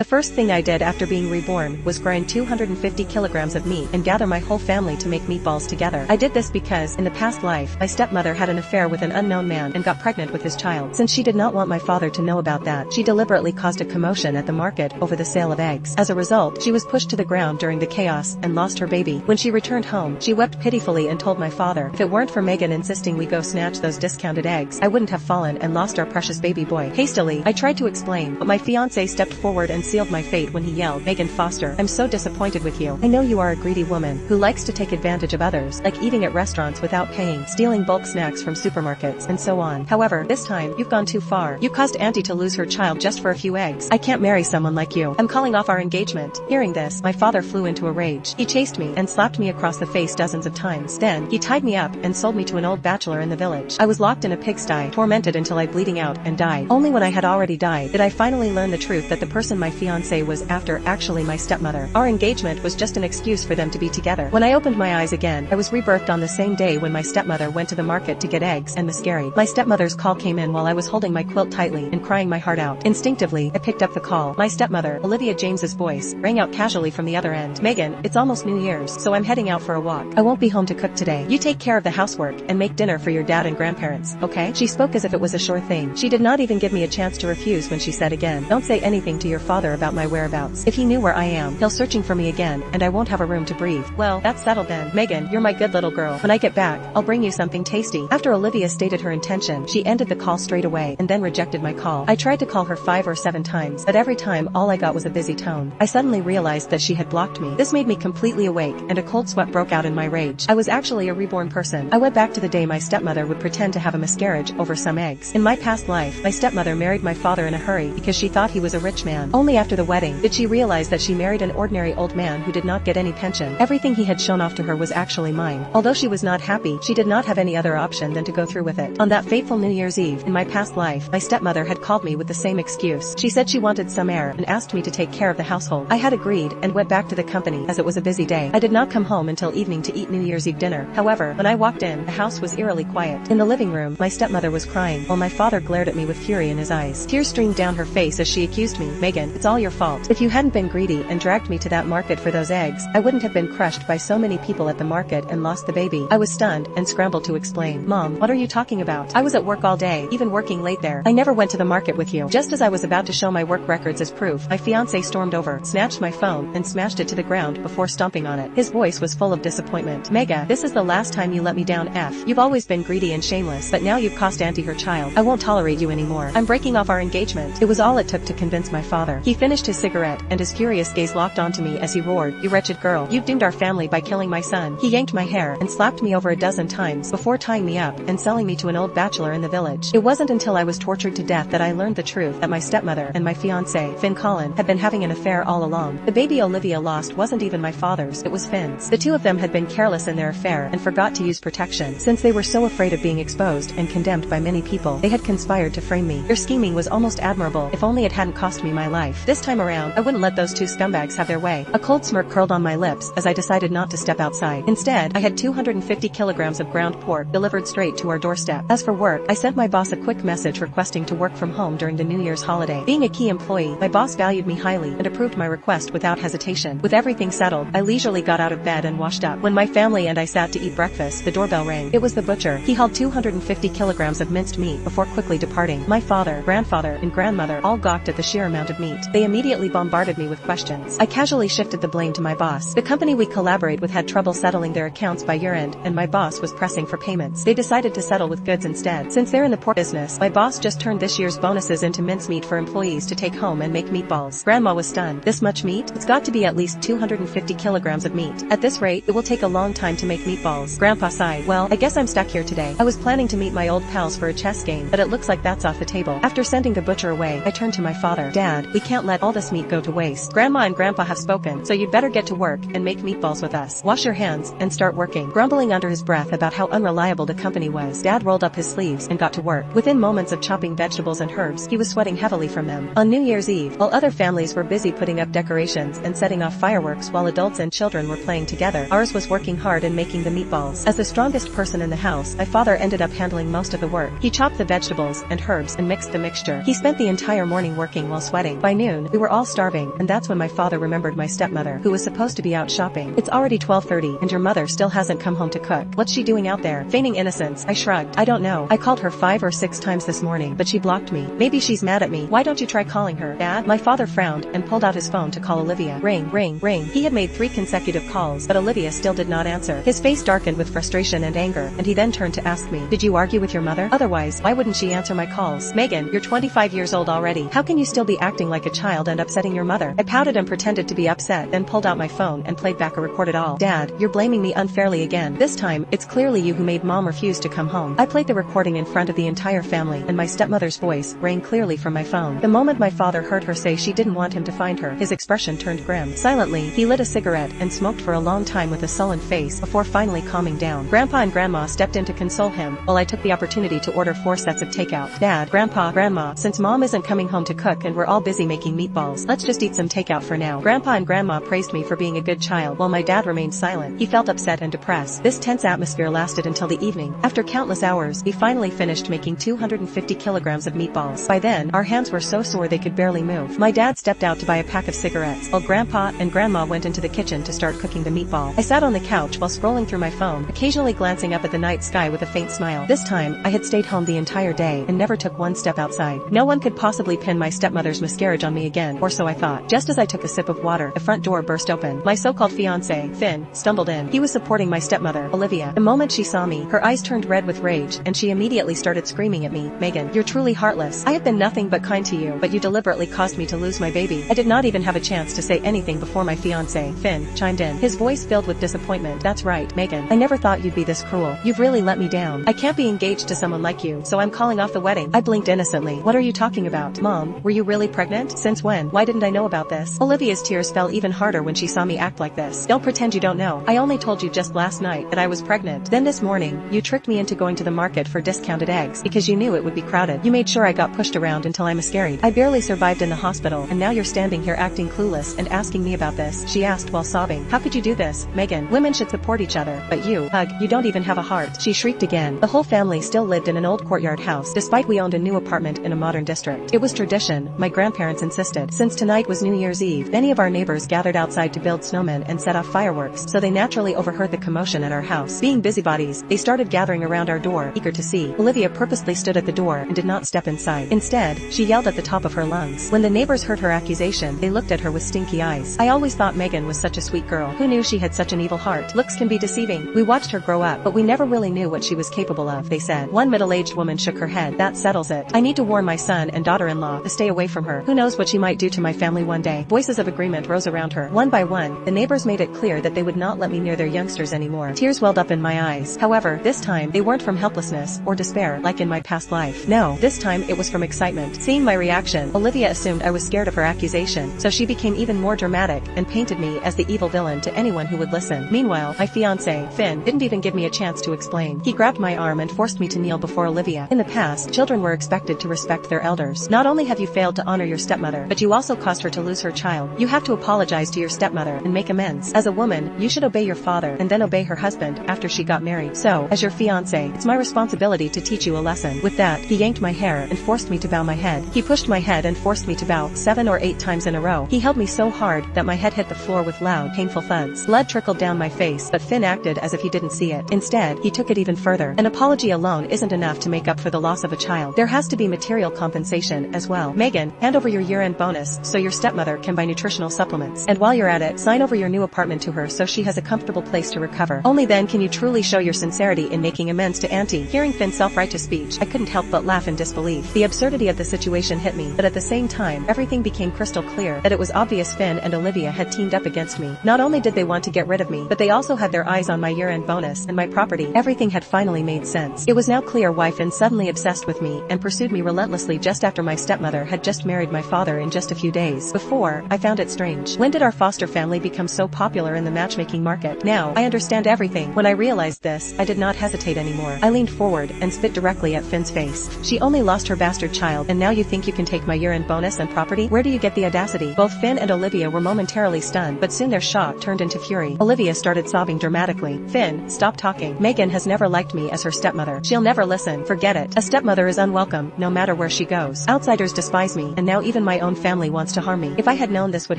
The first thing I did after being reborn was grind 250 kilograms of meat and gather my whole family to make meatballs together. I did this because, in the past life, my stepmother had an affair with an unknown man and got pregnant with his child. Since she did not want my father to know about that, she deliberately caused a commotion at the market over the sale of eggs. As a result, she was pushed to the ground during the chaos and lost her baby. When she returned home, she wept pitifully and told my father, if it weren't for Megan insisting we go snatch those discounted eggs, I wouldn't have fallen and lost our precious baby boy. Hastily, I tried to explain, but my fiancé stepped forward and sealed my fate when he yelled, Megan Foster, I'm so disappointed with you. I know you are a greedy woman who likes to take advantage of others, like eating at restaurants without paying, stealing bulk snacks from supermarkets, and so on. However, this time, you've gone too far. You caused Auntie to lose her child just for a few eggs. I can't marry someone like you. I'm calling off our engagement. Hearing this, my father flew into a rage. He chased me and slapped me across the face dozens of times. Then, he tied me up and sold me to an old bachelor in the village. I was locked in a pigsty, tormented until I bleeding out and died. Only when I had already died did I finally learn the truth that the person my fiancé was after actually my stepmother. Our engagement was just an excuse for them to be together. When I opened my eyes again, I was rebirthed on the same day when my stepmother went to the market to get eggs and miscarried. My stepmother's call came in while I was holding my quilt tightly and crying my heart out. Instinctively, I picked up the call. My stepmother, Olivia James's voice, rang out casually from the other end. Megan, it's almost New Year's, so I'm heading out for a walk. I won't be home to cook today. You take care of the housework and make dinner for your dad and grandparents, okay? She spoke as if it was a sure thing. She did not even give me a chance to refuse when she said again, don't say anything to your father about my whereabouts. If he knew where I am, he'll searching for me again, and I won't have a room to breathe. Well, that's settled then. Megan, you're my good little girl. When I get back, I'll bring you something tasty. After Olivia stated her intention, she ended the call straight away and then rejected my call. I tried to call her 5 or 7 times, but every time all I got was a busy tone. I suddenly realized that she had blocked me. This made me completely awake, and a cold sweat broke out in my rage. I was actually a reborn person. I went back to the day my stepmother would pretend to have a miscarriage over some eggs. In my past life, my stepmother married my father in a hurry because she thought he was a rich man. Only after the wedding did she realize that she married an ordinary old man who did not get any pension. Everything he had shown off to her was actually mine. Although she was not happy, she did not have any other option than to go through with it. On that fateful New Year's Eve, in my past life, my stepmother had called me with the same excuse. She said she wanted some air and asked me to take care of the household. I had agreed and went back to the company as it was a busy day. I did not come home until evening to eat New Year's Eve dinner. However, when I walked in, the house was eerily quiet. In the living room, my stepmother was crying, while my father glared at me with fury in his eyes. Tears streamed down her face as she accused me, Megan, it's all your fault. If you hadn't been greedy and dragged me to that market for those eggs, I wouldn't have been crushed by so many people at the market and lost the baby. I was stunned and scrambled to explain. Mom, what are you talking about? I was at work all day, even working late there. I never went to the market with you. Just as I was about to show my work records as proof, my fiancé stormed over, snatched my phone, and smashed it to the ground before stomping on it. His voice was full of disappointment. Mega, this is the last time you let me down. You've always been greedy and shameless, but now you've cost Auntie her child. I won't tolerate you anymore. I'm breaking off our engagement. It was all it took to convince my father. He finished his cigarette, and his furious gaze locked onto me as he roared, you wretched girl, you've doomed our family by killing my son. He yanked my hair and slapped me over a dozen times before tying me up and selling me to an old bachelor in the village. It wasn't until I was tortured to death that I learned the truth that my stepmother and my fiancé, Finn Collin, had been having an affair all along. The baby Olivia lost wasn't even my father's, it was Finn's. The two of them had been careless in their affair and forgot to use protection. Since they were so afraid of being exposed and condemned by many people, they had conspired to frame me. Their scheming was almost admirable, if only it hadn't cost me my life. This time around, I wouldn't let those two scumbags have their way. A cold smirk curled on my lips as I decided not to step outside. Instead, I had 250 kilograms of ground pork delivered straight to our doorstep. As for work, I sent my boss a quick message requesting to work from home during the New Year's holiday. Being a key employee, my boss valued me highly and approved my request without hesitation. With everything settled, I leisurely got out of bed and washed up. When my family and I sat to eat breakfast, the doorbell rang. It was the butcher. He hauled 250 kilograms of minced meat before quickly departing. My father, grandfather, and grandmother all gawked at the sheer amount of meat. They immediately bombarded me with questions. I casually shifted the blame to my boss. The company we collaborate with had trouble settling their accounts by year-end, and my boss was pressing for payments. They decided to settle with goods instead. Since they're in the pork business, my boss just turned this year's bonuses into mincemeat for employees to take home and make meatballs. Grandma was stunned. This much meat? It's got to be at least 250 kilograms of meat. At this rate, it will take a long time to make meatballs. Grandpa sighed. Well, I guess I'm stuck here today. I was planning to meet my old pals for a chess game, but it looks like that's off the table. After sending the butcher away, I turned to my father. Dad, we can't let all this meat go to waste. Grandma and Grandpa have spoken, so you'd better get to work and make meatballs with us. Wash your hands and start working. Grumbling under his breath about how unreliable the company was, Dad rolled up his sleeves and got to work. Within moments of chopping vegetables and herbs, he was sweating heavily from them. On New Year's Eve, while other families were busy putting up decorations and setting off fireworks while adults and children were playing together, ours was working hard and making the meatballs. As the strongest person in the house, my father ended up handling most of the work. He chopped the vegetables and herbs and mixed the mixture. He spent the entire morning working while sweating. By noon, we were all starving, and that's when my father remembered my stepmother, who was supposed to be out shopping. It's already 12:30, and your mother still hasn't come home to cook. What's she doing out there? Feigning innocence, I shrugged. I don't know. I called her 5 or 6 times this morning, but she blocked me. Maybe she's mad at me. Why don't you try calling her, Dad? My father frowned and pulled out his phone to call Olivia. Ring, ring, ring. He had made 3 consecutive calls, but Olivia still did not answer. His face darkened with frustration and anger, and he then turned to ask me, did you argue with your mother? Otherwise, why wouldn't she answer my calls? Megan, you're 25 years old already. How can you still be acting like a child and upsetting your mother? I pouted and pretended to be upset, then pulled out my phone and played back a recorded all. Dad, you're blaming me unfairly again. This time, it's clearly you who made Mom refuse to come home. I played the recording in front of the entire family, and my stepmother's voice rang clearly from my phone. The moment my father heard her say she didn't want him to find her, his expression turned grim. Silently, he lit a cigarette and smoked for a long time with a sullen face before finally calming down. Grandpa and Grandma stepped in to console him, while I took the opportunity to order 4 sets of takeout. Dad, Grandpa, Grandma, since Mom isn't coming home to cook and we're all busy making meatballs, let's just eat some takeout for now. Grandpa and Grandma praised me for being a good child, while my dad remained silent. He felt upset and depressed. This tense atmosphere lasted until the evening. After countless hours, we finally finished making 250 kilograms of meatballs. By then, our hands were so sore they could barely move. My dad stepped out to buy a pack of cigarettes, while Grandpa and Grandma went into the kitchen to start cooking the meatball. I sat on the couch while scrolling through my phone, occasionally glancing up at the night sky with a faint smile. This time, I had stayed home the entire day and never took one step outside. No one could possibly pin my stepmother's miscarriage on me again, or so I thought. Just as I took a sip of water, the front door burst open. My so-called fiancé, Finn, stumbled in. He was supporting my stepmother, Olivia. The moment she saw me, her eyes turned red with rage, and she immediately started screaming at me, Megan, you're truly heartless. I have been nothing but kind to you, but you deliberately caused me to lose my baby. I did not even have a chance to say anything before my fiancé, Finn, chimed in, his voice filled with disappointment. That's right, Megan. I never thought you'd be this cruel. You've really let me down. I can't be engaged to someone like you, so I'm calling off the wedding. I blinked innocently. What are you talking about? Mom, were you really pregnant? Since when? Why didn't I know about this? Olivia's tears fell even harder when she saw me act like this. Don't pretend you don't know. I only told you just last night that I was pregnant. Then this morning, you tricked me into going to the market for discounted eggs because you knew it would be crowded. You made sure I got pushed around until I miscarried. I barely survived in the hospital, and now you're standing here acting clueless and asking me about this, she asked while sobbing. How could you do this, Megan? Women should support each other, but you don't even have a heart, she shrieked again. The whole family still lived in an old courtyard house, despite we owned a new apartment in a modern district. It was tradition, my grandparents insisted. Since tonight was New Year's Eve, many of our neighbors gathered outside to build snowmen and set off fireworks, so they naturally overheard the commotion at our house. Being busybodies, they started gathering around our door, eager to see. Olivia purposely stood at the door and did not step inside. Instead, she yelled at the top of her lungs. When the neighbors heard her accusation, they looked at her with stinky eyes. I always thought Megan was such a sweet girl. Who knew she had such an evil heart? Looks can be deceiving. We watched her grow up, but we never really knew what she was capable of, they said. One middle-aged woman shook her head. That settles it. I need to warn my son and daughter-in-law to stay away from her. Who knows what she might do to my family one day. Voices of agreement rose around her. One by one, the neighbors made it clear that they would not let me near their youngsters anymore. Tears welled up in my eyes. However, this time, they weren't from helplessness or despair like in my past life. No, this time it was from excitement. Seeing my reaction, Olivia assumed I was scared of her accusation, so she became even more dramatic and painted me as the evil villain to anyone who would listen. Meanwhile, my fiancé, Finn, didn't even give me a chance to explain. He grabbed my arm and forced me to kneel before Olivia. In the past, children were expected to respect their elders. Not only have you failed to honor your stepmother, but you also caused her to lose her child. You have to apologize to your stepmother and make amends. As a woman, you should obey your father and then obey her husband after she got married. So, as your fiancé, it's my responsibility to teach you a lesson. With that, he yanked my hair and forced me to bow my head. He pushed my head and forced me to bow 7 or 8 times in a row. He held me so hard that my head hit the floor with loud, painful thuds. Blood trickled down my face, but Finn acted as if he didn't see it. Instead, he took it even further. An apology alone isn't enough to make up for the loss of a child. There has to be material compensation as well. Megan, hand over your year-end bonus so your stepmother can buy nutritional supplements. And while you're at it, sign over your new apartment to her so she has a comfortable place to recover. Only then can you truly show your sincerity in making amends to Auntie. Hearing Finn's self-righteous speech, I couldn't help but laugh in disbelief. The absurdity of the situation hit me, but at the same time, everything became crystal clear that it was obvious Finn and Olivia had teamed up against me. Not only did they want to get rid of me, but they also had their eyes on my year-end bonus and my property. Everything had finally made sense. It was now clear why Finn suddenly obsessed with me and pursued me relentlessly just after my stepmother had just married my father in just a few days. Before, I found it strange. When did our foster family become so popular in the matchmaking market? Now, I understand everything. When I realized this, I did not hesitate anymore. I leaned forward and spit directly at Finn's face. She only lost her bastard child, and now you think you can take my year-end bonus and property? Where do you get the audacity? Both Finn and Olivia were momentarily stunned, but soon their shock turned into fury. Olivia started sobbing dramatically. Finn, stop talking. Megan has never liked me as her stepmother. She'll never listen. Forget it. A stepmother is unwelcome, no matter where she goes. Outsiders despise me, and now even my my own family wants to harm me. If I had known this would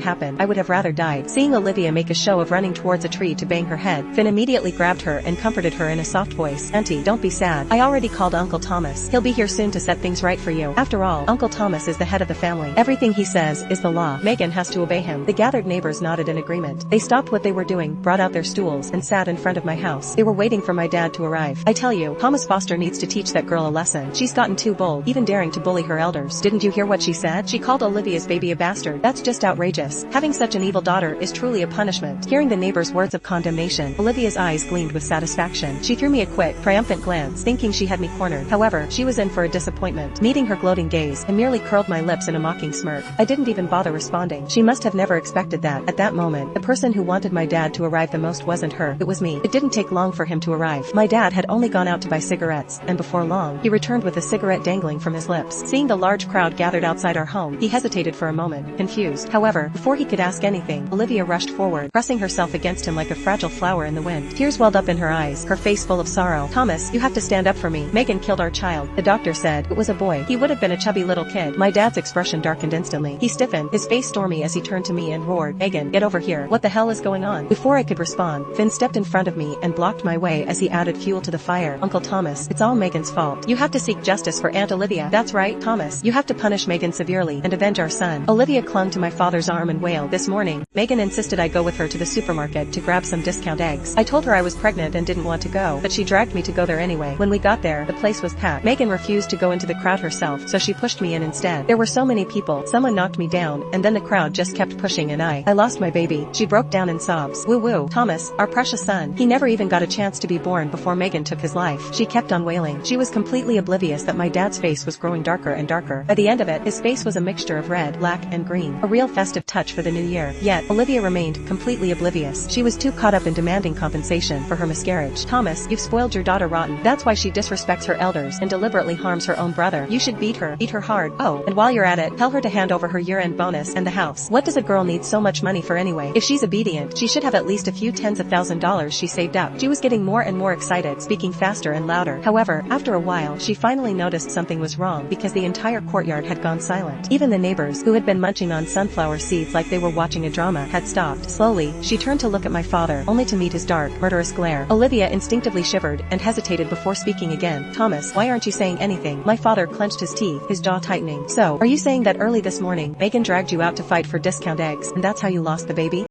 happen, I would have rather died. Seeing Olivia make a show of running towards a tree to bang her head, Finn immediately grabbed her and comforted her in a soft voice. Auntie, don't be sad. I already called Uncle Thomas. He'll be here soon to set things right for you. After all, Uncle Thomas is the head of the family. Everything he says is the law. Megan has to obey him. The gathered neighbors nodded in agreement. They stopped what they were doing, brought out their stools, and sat in front of my house. They were waiting for my dad to arrive. I tell you, Thomas Foster needs to teach that girl a lesson. She's gotten too bold, even daring to bully her elders. Didn't you hear what she said? She called Olivia's baby a bastard. That's just outrageous. Having such an evil daughter is truly a punishment. Hearing the neighbors' words of condemnation, Olivia's eyes gleamed with satisfaction. She threw me a quick, triumphant glance, thinking she had me cornered. However, she was in for a disappointment. Meeting her gloating gaze, I merely curled my lips in a mocking smirk. I didn't even bother responding. She must have never expected that. At that moment, the person who wanted my dad to arrive the most wasn't her, it was me. It didn't take long for him to arrive. My dad had only gone out to buy cigarettes, and before long, he returned with a cigarette dangling from his lips. Seeing the large crowd gathered outside our home, he hesitated for a moment, confused. However, before he could ask anything, Olivia rushed forward, pressing herself against him like a fragile flower in the wind. Tears welled up in her eyes, her face full of sorrow. Thomas, you have to stand up for me. Megan killed our child. The doctor said it was a boy. He would have been a chubby little kid. My dad's expression darkened instantly. He stiffened, his face stormy as he turned to me and roared, Megan, get over here. What the hell is going on? Before I could respond, Finn stepped in front of me and blocked my way as he added fuel to the fire. Uncle Thomas, it's all Megan's fault. You have to seek justice for Aunt Olivia. That's right, Thomas. You have to punish Megan severely and avenge our son. Olivia clung to my father's arm and wailed. This morning, Megan insisted I go with her to the supermarket to grab some discount eggs. I told her I was pregnant and didn't want to go, but she dragged me to go there anyway. When we got there, the place was packed. Megan refused to go into the crowd herself, so she pushed me in instead. There were so many people, someone knocked me down, and then the crowd just kept pushing and I lost my baby. She broke down in sobs. Woo woo, Thomas, our precious son. He never even got a chance to be born before Megan took his life. She kept on wailing. She was completely oblivious that my dad's face was growing darker and darker. By the end of it, his face was a mixture of red, black, and green. A real festive touch for the new year. Yet, Olivia remained completely oblivious. She was too caught up in demanding compensation for her miscarriage. Thomas, you've spoiled your daughter rotten. That's why she disrespects her elders and deliberately harms her own brother. You should beat her hard. Oh, and while you're at it, tell her to hand over her year-end bonus and the house. What does a girl need so much money for anyway? If she's obedient, she should have at least a few tens of $1,000s she saved up. She was getting more and more excited, speaking faster and louder. However, after a while, she finally noticed something was wrong because the entire courtyard had gone silent. Even the neighbors, who had been munching on sunflower seeds like they were watching a drama, had stopped. Slowly, she turned to look at my father, only to meet his dark, murderous glare. Olivia instinctively shivered and hesitated before speaking again. Thomas, why aren't you saying anything? My father clenched his teeth, his jaw tightening. So, are you saying that early this morning, Megan dragged you out to fight for discount eggs, and that's how you lost the baby?